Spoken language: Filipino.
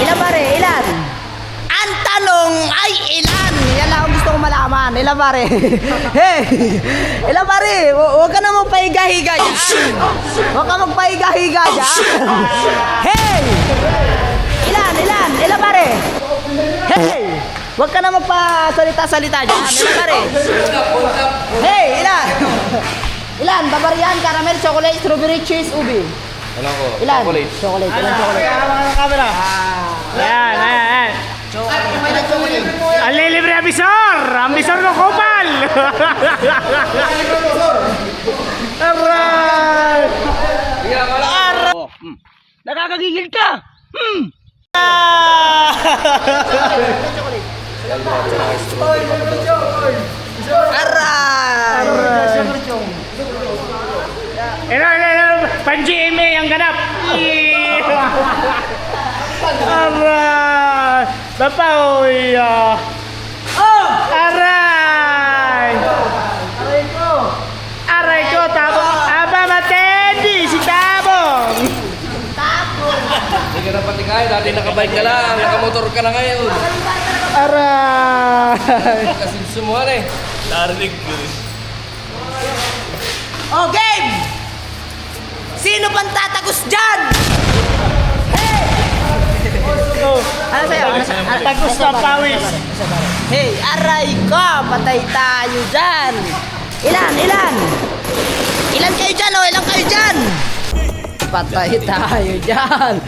Ilan pare? Ilan? Ang tanong ay ilan? Yan lang ang gusto kong malaman. Ilan pare? Hey! Ilan pare? Huwag ka na magpahiga-higa dyan. Huwag ka magpahiga-higa dyan. Hey! Ilan? Ilan? Ilan pare? Hey! Huwag ka na magpasalita-salita dyan. Ilan pare? Hey! Ilan? Ilan? Bavarian, caramel, chocolate, strawberry, cheese, ubi. Alam ko. Ilan? Chocolate. Ilan chocolate? Ang camera. Ayan, ayan. Ilan chocolate? Ang lilibre ang bisor! Ang bisor ng kupal! Aray! Nakakagigil ka! Aray! Pan-GMA ang ganap! Aray! Bapaw! Aray! Aray ko! Tabong! Aba matendi! Si Tabong! Hindi ka na patikay, dati nakabike ka lang, nakamotor ka na ngayon. Aray! Kasi sumuhan eh. Narinig ko rin. Oh, game! Sino pang tatagos dyan? Hey! Ano sa'yo? Tagos na pawis! Hey, aray ko! Patay tayo dyan! Ilan? Ilan? Ilan kayo dyan? Oh, ilan kayo dyan? Patay tayo dyan!